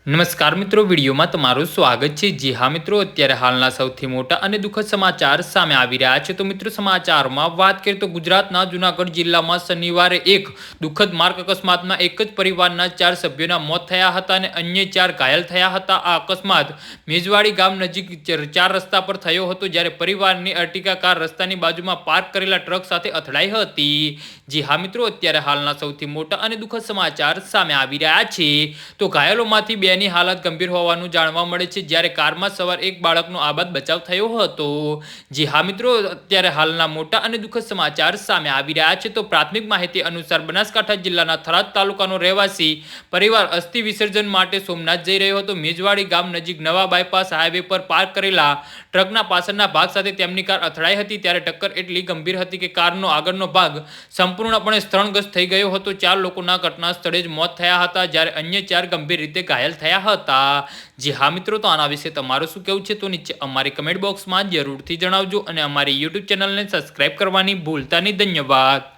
નમસ્કાર મિત્રો, વિડીયોમાં તમારું સ્વાગત છે। જી હા મિત્રો, અત્યારે હાલના સૌથી મોટા અને દુઃખદ સમાચાર સામે આવી રહ્યા છે। તો મિત્રો, સમાચારમાં વાત કરીએ તો ગુજરાતના જૂનાગઢ જિલ્લામાં શનિવારે એક દુઃખદ માર્ગ અકસ્માતમાં એક જ પરિવારના 4 સભ્યોના મોત થયા હતા અને અન્ય 4 ઘાયલ થયા હતા। આ અકસ્માત મેજવાડી ગામ નજીક 4 રસ્તા પર થયો હતો, જ્યારે પરિવારની અર્ટિગા કાર રસ્તાની બાજુમાં પાર્ક કરેલા ટ્રક સાથે અથડાઈ હતી। જી હા મિત્રો, અત્યારે હાલના સૌથી મોટા અને દુઃખદ સમાચાર સામે આવી રહ્યા છે। તો ઘાયલોમાંથી 2 ની હાલત ગંભીર હોવાનું જાણવા મળે છે, જ્યારે કારમાં સવાર એક બાળકનો આબાદ બચાવ થયો હતો। જી હા મિત્રો, અત્યારે હાલના મોટા અને દુઃખદ સમાચાર સામે આવી રહ્યા છે। તો પ્રાથમિક માહિતી અનુસાર બનાસકાંઠા જિલ્લાના થરાદ તાલુકાનો રહેવાસી પરિવાર અસ્થિ વિસર્જન માટે સોમનાથ જઈ રહ્યો હતો। મેજવાડી ગામ નજીક નવા બાયપાસ હાઈવે પર પાર્ક કરેલા ટ્રકના પાછળના ભાગ સાથે તેમની કાર અથડાઈ હતી, ત્યારે ટક્કર એટલી ગંભીર હતી કે કારનો આગળનો ભાગ સંપૂર્ણપણે સ્થળગ્રસ્ત થઈ ગયો હતો। 4 લોકોના ઘટના સ્થળે જ મોત થયા હતા, જ્યારે અન્ય 4 ગંભીર રીતે ઘાયલ થયા હતા। જી હા મિત્રો, તો આના વિશે તમારું શું કહેવું છે તો નીચે અમારી કમેન્ટ બોક્સમાં જરૂરથી જણાવજો અને અમારી YouTube ચેનલને સબસ્ક્રાઇબ કરવાની ભૂલતા નહીં। ધન્યવાદ।